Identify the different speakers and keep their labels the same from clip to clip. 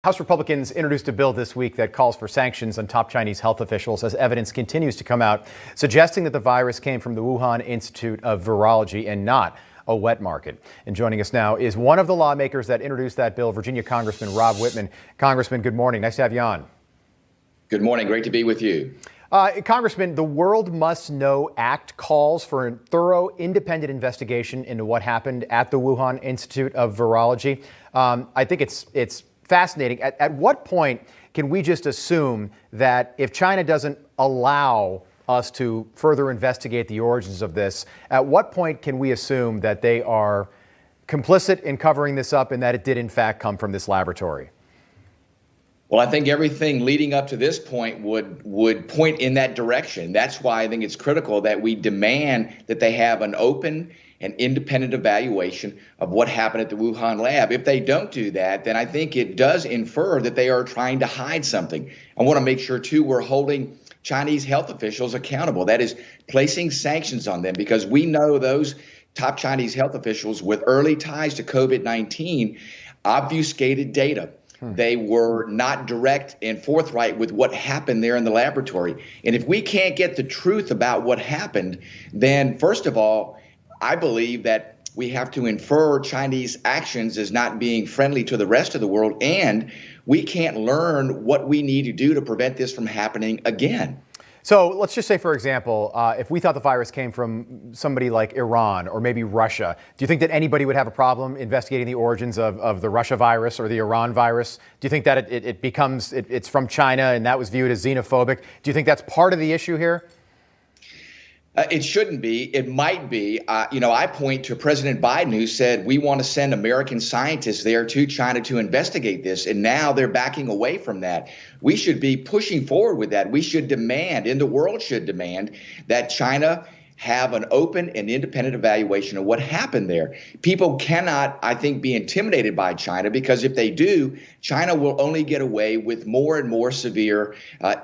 Speaker 1: House Republicans introduced a bill this week that calls for sanctions on top Chinese health officials as evidence continues to come out suggesting that the virus came from the Wuhan Institute of Virology and not a wet market. And joining us now is one of the lawmakers that introduced that bill, Virginia Congressman Rob Wittman. Congressman, good morning. Nice to have you on.
Speaker 2: Good morning. Great to be with you.
Speaker 1: Congressman, the World Must Know Act calls for a thorough, independent investigation into what happened at the Wuhan Institute of Virology. I think it's fascinating. At what point can we just assume that if China doesn't allow us to further investigate the origins of this, at what point can we assume that they are complicit in covering this up and that it did in fact come from this laboratory?
Speaker 2: Well, I think everything leading up to this point would point in that direction. That's why I think it's critical that we demand that they have an open and independent evaluation of what happened at the Wuhan lab. If they don't do that, then I think it does infer that they are trying to hide something. I want to make sure, too, we're holding Chinese health officials accountable. That is, placing sanctions on them, because we know those top Chinese health officials with early ties to COVID-19 obfuscated data. They were not direct and forthright with what happened there in the laboratory. And if we can't get the truth about what happened, then first of all, I believe that we have to infer Chinese actions as not being friendly to the rest of the world, and we can't learn what we need to do to prevent this from happening again.
Speaker 1: So let's just say, for example, if we thought the virus came from somebody like Iran or maybe Russia, do you think that anybody would have a problem investigating the origins of the Russia virus or the Iran virus? Do you think that it's from China and that was viewed as xenophobic? Do you think that's part of the issue here?
Speaker 2: It shouldn't be. It might be. I point to President Biden, who said we want to send American scientists there to China to investigate this. And now they're backing away from that. We should be pushing forward with that. We should demand, and the world should demand, that China have an open and independent evaluation of what happened there. People cannot, I think, be intimidated by China, because if they do, China will only get away with more and more severe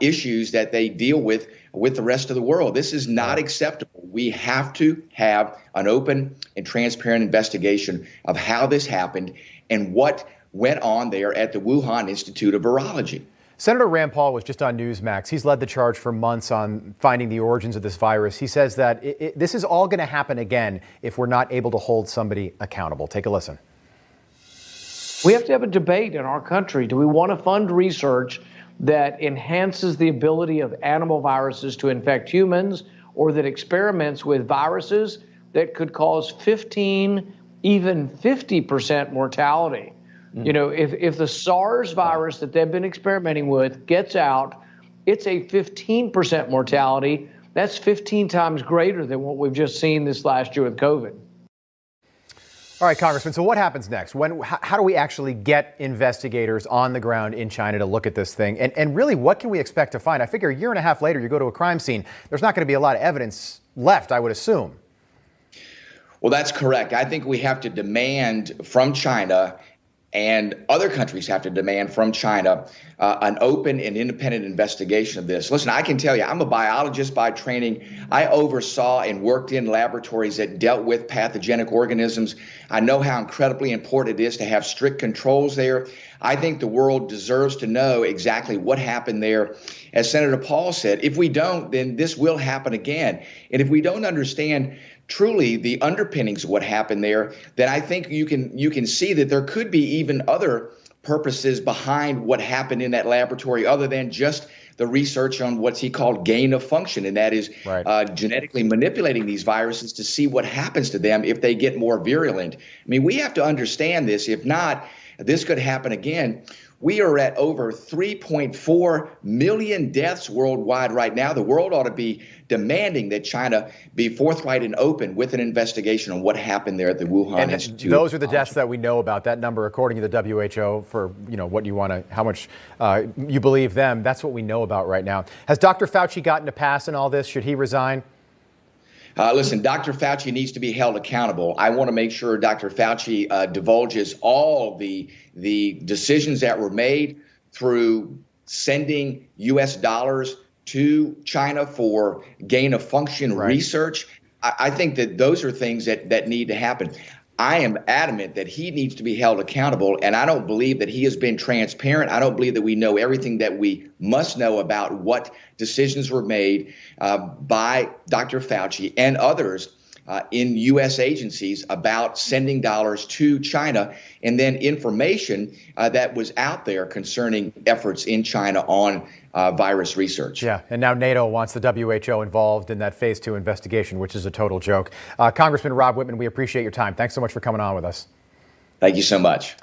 Speaker 2: issues that they deal with the rest of the world. This is not acceptable. We have to have an open and transparent investigation of how this happened and what went on there at the Wuhan Institute of Virology.
Speaker 1: Senator Rand Paul was just on Newsmax. He's led the charge for months on finding the origins of this virus. He says that this is all going to happen again if we're not able to hold somebody accountable. Take a listen.
Speaker 3: We have to have a debate in our country. Do we want to fund research that enhances the ability of animal viruses to infect humans, or that experiments with viruses that could cause 15, even 50% mortality? You know, if the SARS virus that they've been experimenting with gets out, it's a 15% mortality. That's 15 times greater than what we've just seen this last year with COVID.
Speaker 1: All right, Congressman, so what happens next? How do we actually get investigators on the ground in China to look at this thing? And really, what can we expect to find? I figure a year and a half later, you go to a crime scene, there's not going to be a lot of evidence left, I would assume.
Speaker 2: Well, that's correct. I think we have to demand from China, and other countries have to demand from China, an open and independent investigation of this. Listen, I can tell you, I'm a biologist by training. I oversaw and worked in laboratories that dealt with pathogenic organisms. I know how incredibly important it is to have strict controls there. I think the world deserves to know exactly what happened there. As Senator Paul said, if we don't, then this will happen again. And if we don't understand truly the underpinnings of what happened there, then I think you can see that there could be even other purposes behind what happened in that laboratory other than just the research on what he called gain of function, and that is genetically manipulating these viruses to see what happens to them if they get more virulent. I mean, we have to understand this. If not, this could happen again. We are at over 3.4 million deaths worldwide right now. The world ought to be demanding that China be forthright and open with an investigation on what happened there at the Wuhan Institute.
Speaker 1: Those are the deaths that we know about. That number, according to the WHO, for what you want to, how much you believe them. That's what we know about right now. Has Dr. Fauci gotten a pass in all this? Should he resign?
Speaker 2: Listen, Dr. Fauci needs to be held accountable. I want to make sure Dr. Fauci divulges all the decisions that were made through sending U.S. dollars to China for gain of function research. I think that those are things that need to happen. I am adamant that he needs to be held accountable, and I don't believe that he has been transparent. I don't believe that we know everything that we must know about what decisions were made by Dr. Fauci and others in U.S. agencies about sending dollars to China, and then information that was out there concerning efforts in China on virus research.
Speaker 1: Yeah, and now NATO wants the WHO involved in that phase 2 investigation, which is a total joke. Congressman Rob Wittman, we appreciate your time. Thanks so much for coming on with us.
Speaker 2: Thank you so much.